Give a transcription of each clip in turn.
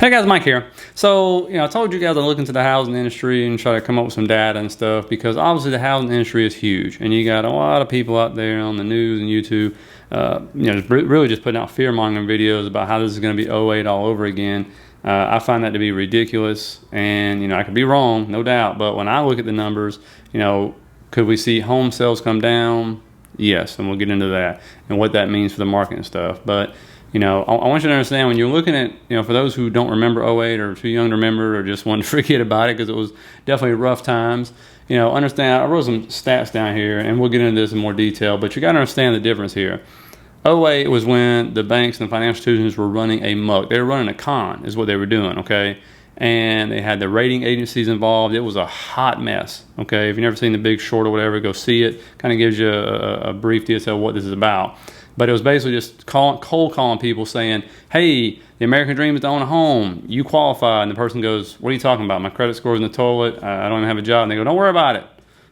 Hey guys, Mike here. So, I told you guys to look into the housing industry and try to come up with some data and stuff because obviously the housing industry is huge and you got a lot of people out there on the news and YouTube, really just putting out fear-mongering videos about how this is going to be '08 all over again. I find that to be ridiculous and, I could be wrong, no doubt, but when I look at the numbers, could we see home sales come down? Yes, and we'll get into that and what that means for the market and stuff. But I want you to understand when you're looking at, for those who don't remember '08 or too young to remember or just want to forget about it because it was definitely rough times, understand, I wrote some stats down here and we'll get into this in more detail, but you got to understand the difference here. '08 was when the banks and the financial institutions were running amok. They were running a con is what they were doing, okay? And they had the rating agencies involved. It was a hot mess, okay? If you've never seen The Big Short or whatever, go see it. Kind of gives you a brief detail of what this is about. But it was basically just cold calling people saying, hey, the American dream is to own a home. You qualify. And the person goes, what are you talking about? My credit score is in the toilet. I don't even have a job. And they go, don't worry about it.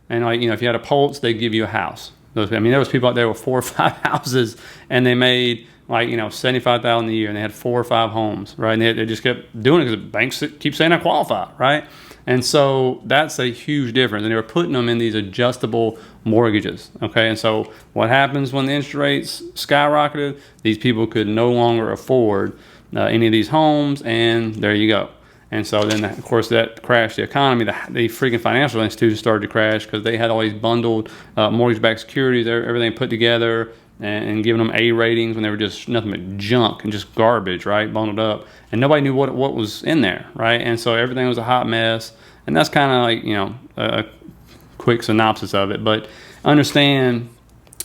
And if you had a pulse, they'd give you a house. There was people out there with 4 or 5 houses and they made $75,000 a year and they had 4 or 5 homes, right? And they just kept doing it because the banks keep saying I qualify, right? And so that's a huge difference. And they were putting them in these adjustable mortgages, okay? And so what happens when the interest rates skyrocketed? These people could no longer afford any of these homes, and there you go. And so then, of course, that crashed the economy. The freaking financial institutions started to crash because they had all these bundled mortgage-backed securities, everything put together, and giving them A ratings when they were just nothing but junk and just garbage, right, bundled up. And nobody knew what was in there, right? And so everything was a hot mess. And that's kind of a quick synopsis of it. But understand,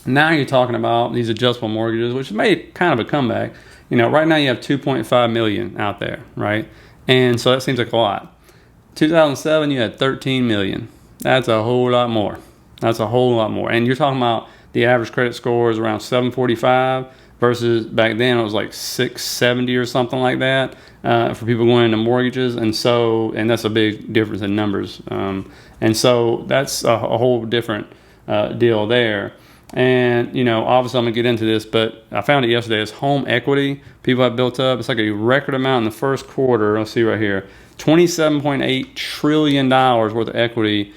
now you're talking about these adjustable mortgages, which made kind of a comeback. Right now you have 2.5 million out there, right? And so that seems like a lot. 2007, you had 13 million. That's a whole lot more. That's a whole lot more. And you're talking about the average credit score is around 745 versus back then it was like 670 or something like that for people going into mortgages. And that's a big difference in numbers. And so that's a whole different deal there. And, obviously I'm going to get into this, but I found it yesterday. It's home equity people have built up. It's like a record amount in the first quarter. Let's see right here. $27.8 trillion worth of equity,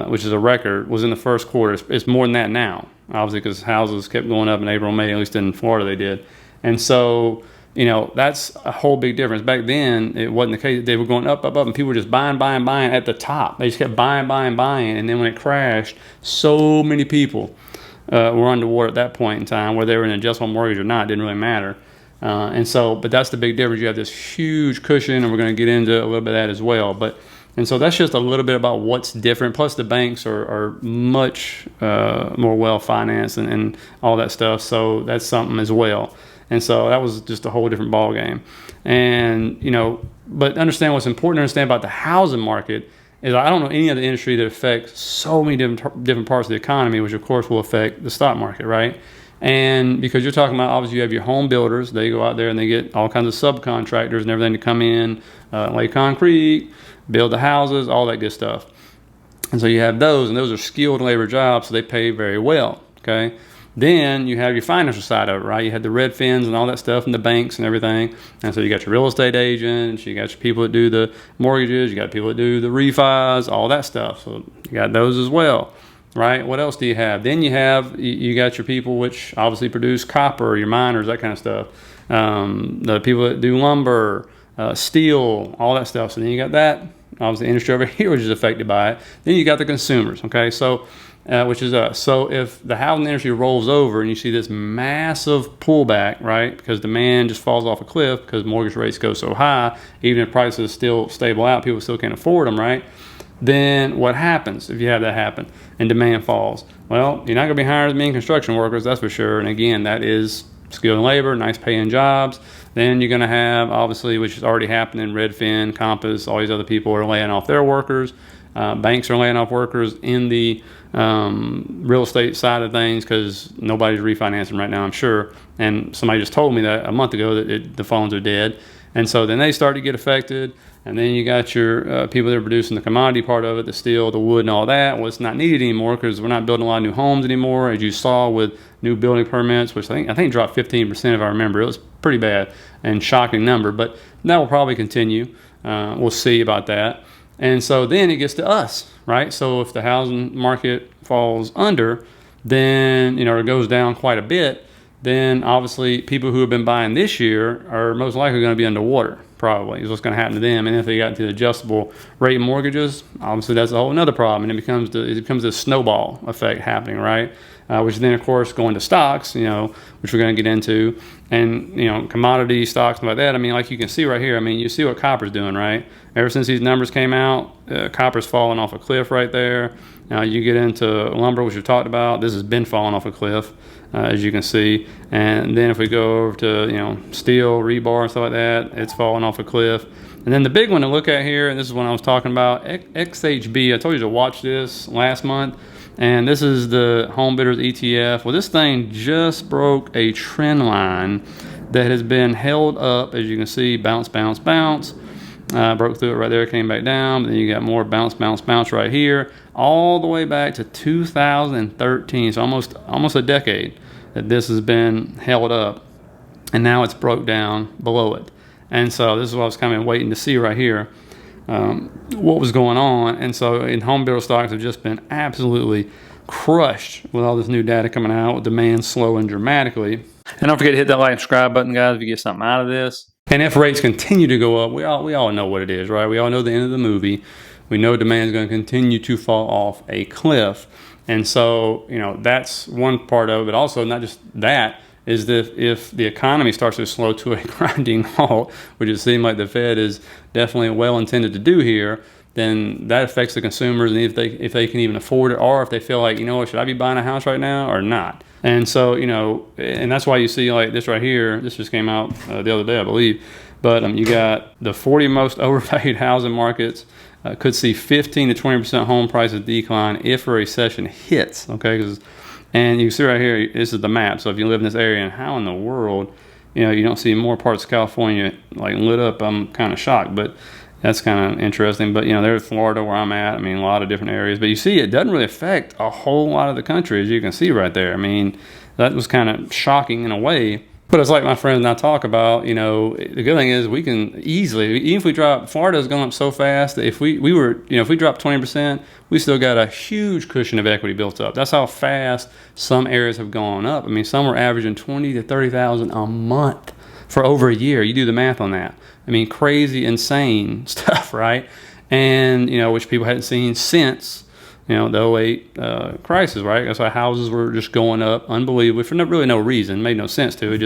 which is a record, was in the first quarter. It's more than that now, obviously, because houses kept going up in April, May, at least in Florida they did. And so, that's a whole big difference. Back then, it wasn't the case. They were going up, and people were just buying at the top. They just kept buying. And then when it crashed, so many people were underwater at that point in time, whether they were in an adjustable mortgage or not, it didn't really matter. But that's the big difference. You have this huge cushion, and we're going to get into a little bit of that as well. And so that's just a little bit about what's different. Plus, the banks are much more well-financed and all that stuff. So that's something as well. And so that was just a whole different ball game. And, but understand what's important to understand about the housing market is I don't know any other industry that affects so many different parts of the economy, which of course will affect the stock market, right? And because you're talking about, obviously you have your home builders, they go out there and they get all kinds of subcontractors and everything to come in, lay concrete, build the houses, all that good stuff. And so you have those, and those are skilled labor jobs, so they pay very well, okay? Then you have your financial side of it, right? You had the Redfins and all that stuff and the banks and everything. And so you got your real estate agents, you got your people that do the mortgages, you got people that do the refis, all that stuff. So you got those as well, right? What else do you have? Then you got your people which obviously produce copper, your miners, that kind of stuff. The people that do lumber, steel, all that stuff. So then you got that, obviously industry over here which is affected by it. Then you got the consumers, okay? So which is us. So if the housing industry rolls over and you see this massive pullback, right, because demand just falls off a cliff because mortgage rates go so high, even if prices still stable out, people still can't afford them, right? Then what happens if you have that happen and demand falls? Well, you're not going to be hiring as many construction workers, that's for sure. And again, that is skilled labor, nice paying jobs. Then you're going to have, obviously, which is already happening, Redfin, Compass, all these other people are laying off their workers. Banks are laying off workers in the real estate side of things because nobody's refinancing right now, I'm sure. And somebody just told me that a month ago that the phones are dead. And so then they start to get affected. And then you got your people that are producing the commodity part of it, the steel, the wood, and all that. Well, it's not needed anymore because we're not building a lot of new homes anymore, as you saw with new building permits, which I think dropped 15% if I remember. It was pretty bad and shocking number, but that will probably continue. We'll see about that. And so then it gets to us, right? So if the housing market falls under, then or it goes down quite a bit, then obviously people who have been buying this year are most likely going to be underwater. Probably is what's going to happen to them. And if they got into adjustable rate mortgages, obviously that's a whole another problem, and it becomes a snowball effect happening, right? Which then of course going to stocks, which we're going to get into, and commodity stocks and like that. I mean, like you can see right here. I mean, you see what copper's doing, right? Ever since these numbers came out, copper's falling off a cliff right there. Now you get into lumber, which we talked about. This has been falling off a cliff, as you can see. And then if we go over to steel, rebar, and stuff like that, it's falling off a cliff. And then the big one to look at here, and this is what I was talking about, XHB. I told you to watch this last month. And this is the Home Bidders ETF. Well, this thing just broke a trend line that has been held up, as you can see, bounce, bounce, bounce. Broke through it right there, came back down. Then you got more bounce, bounce, bounce right here, all the way back to 2013. So almost a decade that this has been held up, and now it's broke down below it. And so this is what I was kind of waiting to see right here, what was going on. And so in home builder stocks have just been absolutely crushed with all this new data coming out, with demand slowing dramatically. And don't forget to hit that like and subscribe button, guys, if you get something out of this. And if rates continue to go up, we all know what it is, right? We all know the end of the movie. We know demand is going to continue to fall off a cliff. And so, that's one part of it. Also, not just that, is that if the economy starts to slow to a grinding halt, which it seems like the Fed is definitely well intended to do here, then that affects the consumers, and if they can even afford it, or if they feel like, should I be buying a house right now or not? And so, and that's why you see like this right here. This just came out the other day, I believe. But you got the 40 most overvalued housing markets could see 15 to 20% home prices decline if a recession hits. Okay, and you can see right here, this is the map. So if you live in this area, and how in the world, you don't see more parts of California like lit up, I'm kind of shocked. But that's kind of interesting. But, there's Florida where I'm at. I mean, a lot of different areas. But you see, it doesn't really affect a whole lot of the country, as you can see right there. I mean, that was kind of shocking in a way. But it's like my friends and I talk about, the good thing is we can easily, even if we drop, Florida's going up so fast that if we drop 20%, we still got a huge cushion of equity built up. That's how fast some areas have gone up. I mean, some were averaging 20 to 30,000 a month for over a year. You do the math on that. I mean, crazy, insane stuff, right? And, which people hadn't seen since, the 2008 crisis, right? That's why houses were just going up unbelievably for really no reason. It made no sense to it.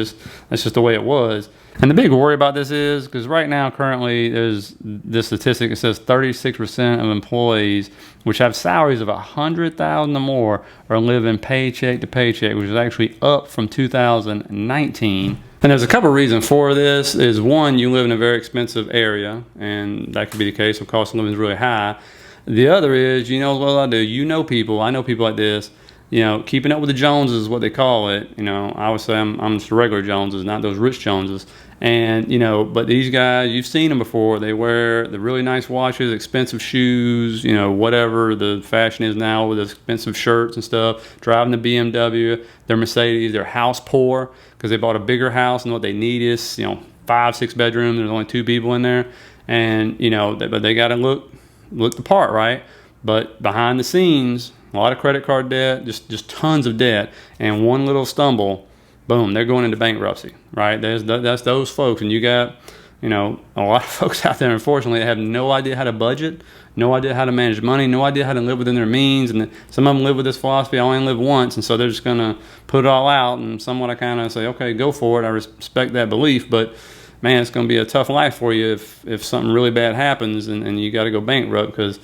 That's just the way it was. And the big worry about this is, because right now, currently, there's this statistic that says 36% of employees which have salaries of $100,000 or more are living paycheck to paycheck, which is actually up from 2019. And there's a couple of reasons for this. Is one, you live in a very expensive area, and that could be the case. The cost of living is really high. The other is, well, I do. People. I know people like this. Keeping up with the Joneses is what they call it. I would say I'm just the regular Joneses, not those rich Joneses. And, but these guys, you've seen them before. They wear the really nice watches, expensive shoes, whatever the fashion is now with expensive shirts and stuff, driving the BMW, their Mercedes, they're house poor because they bought a bigger house and what they need is, 5-6 bedrooms. There's only 2 people in there. And, but they got to look the part, right? But behind the scenes, a lot of credit card debt, just tons of debt, and one little stumble, boom, they're going into bankruptcy, right? That's those folks, and you got, a lot of folks out there, unfortunately, that have no idea how to budget, no idea how to manage money, no idea how to live within their means, and some of them live with this philosophy, I only live once, and so they're just going to put it all out, and somewhat I kind of say, okay, go for it, I respect that belief, but man, it's going to be a tough life for you if something really bad happens and you got to go bankrupt, because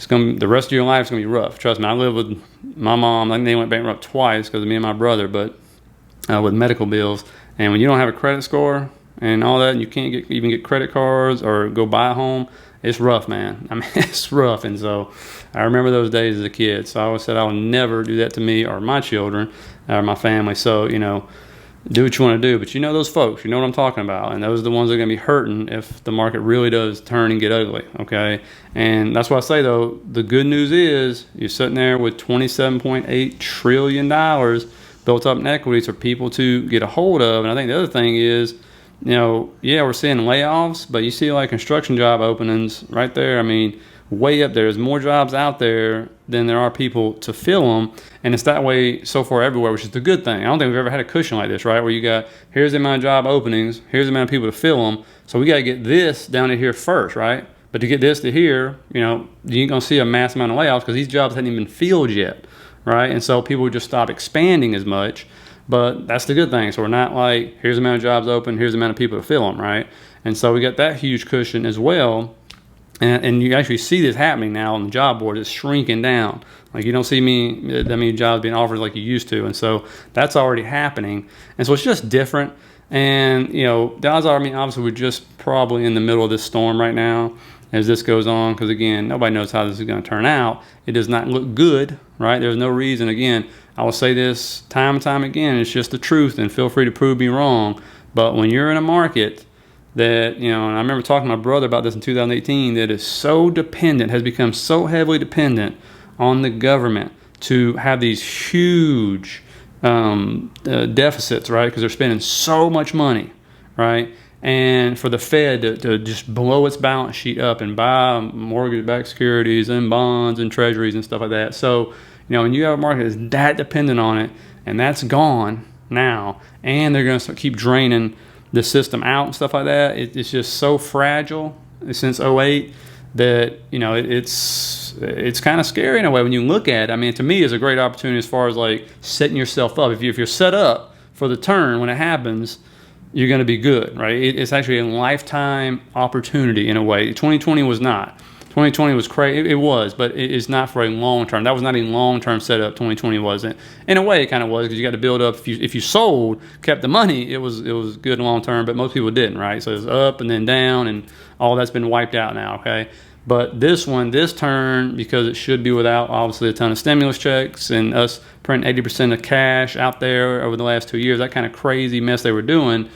the rest of your life is going to be rough. Trust me, I live with my mom. I think they went bankrupt twice because of me and my brother, but with medical bills. And when you don't have a credit score and all that, and you can't even get credit cards or go buy a home, it's rough, man. I mean, it's rough. And so I remember those days as a kid. So I always said I will never do that to me or my children or my family. So, do what you want to do. But you know those folks, you know what I'm talking about, and those are the ones that are going to be hurting if the market really does turn and get ugly. Okay, and that's why I say though, the good news is you're sitting there with $27.8 trillion built up in equities for people to get a hold of. And I think the other thing is, yeah, we're seeing layoffs, but you see like construction job openings right there. I mean, way up there. There's more jobs out there than there are people to fill them. And it's that way so far everywhere, which is the good thing. I don't think we've ever had a cushion like this, right? Where you got, here's the amount of job openings, here's the amount of people to fill them. So we got to get this down to here first, right? But to get this to here, you ain't going to see a mass amount of layoffs because these jobs hadn't even been filled yet, right? And so people would just stop expanding as much. But that's the good thing. So we're not like, here's the amount of jobs open, here's the amount of people to fill them, right? And so we got that huge cushion as well. And you actually see this happening now on the job board. It's shrinking down. Like you don't see that many jobs being offered like you used to. And so that's already happening. And so it's just different. And, the odds are, obviously we're just probably in the middle of this storm right now as this goes on. Because, again, nobody knows how this is going to turn out. It does not look good, right? There's no reason. Again, I will say this time and time again. It's just the truth. And feel free to prove me wrong. But when you're in a market that, and I remember talking to my brother about this in 2018, that is so dependent, has become so heavily dependent on the government to have these huge deficits, right? Because they're spending so much money, right? And for the Fed to just blow its balance sheet up and buy mortgage-backed securities and bonds and treasuries and stuff like that. So, when you have a market that's that dependent on it, and that's gone now, and they're going to keep draining the system out and stuff like that, it's just so fragile since '08 that it's kind of scary in a way when you look at it. To me, it's a great opportunity as far as like setting yourself up. If you're set up for the turn when it happens, you're going to be good, right? It's actually a lifetime opportunity in a way. 2020 was not. 2020 was crazy. It was, but it's not for a long term. That was not a long term setup. 2020 wasn't. In a way, it kind of was because you got to build up. If you sold, kept the money, it was good long term. But most people didn't, right? So it's up and then down, and all that's been wiped out now. Okay, but this turn, because it should be without obviously a ton of stimulus checks and us printing 80% of cash out there over the last 2 years, that kind of crazy mess they were doing,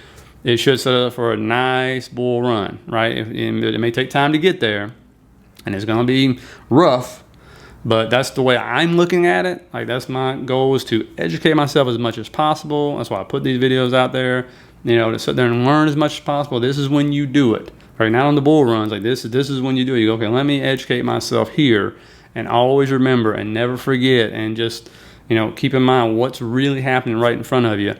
it should set up for a nice bull run, right? It may take time to get there. And it's going to be rough, but that's the way I'm looking at it. Like, that's my goal, is to educate myself as much as possible. That's why I put these videos out there, to sit there and learn as much as possible. This is when you do it, right? Not on the bull runs. Like, this is when you do it. You go, okay, let me educate myself here, and always remember and never forget, and just, keep in mind what's really happening right in front of you.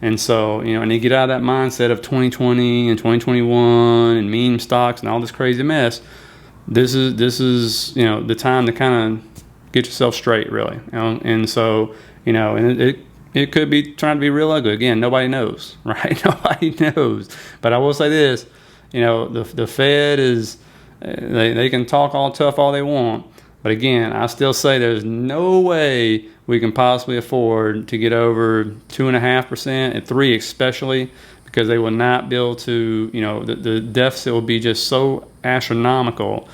And so, and you get out of that mindset of 2020 and 2021 and meme stocks and all this crazy mess. This is the time to kind of get yourself straight, really. And so, and it could be trying to be real ugly. Again, nobody knows, right? Nobody knows. But I will say this, the Fed is, they can talk all tough all they want. But again, I still say there's no way we can possibly afford to get over 2.5% at 3%, especially, because they will not be able to, the deficit will be just so astronomical,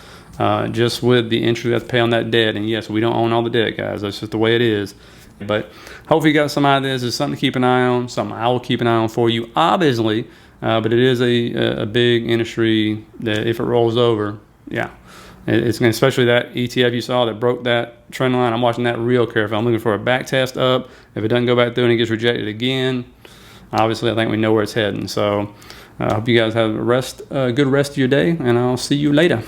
just with the interest we have to pay on that debt. And yes, we don't own all the debt, guys. That's just the way it is. But hopefully you got some ideas. It's something to keep an eye on, something I will keep an eye on for you, obviously. But it is a big industry that if it rolls over, yeah. It's especially that ETF you saw that broke that trend line. I'm watching that real careful. I'm looking for a back test up. If it doesn't go back through and it gets rejected again, obviously I think we know where it's heading. So I hope you guys have a good rest of your day, and I'll see you later.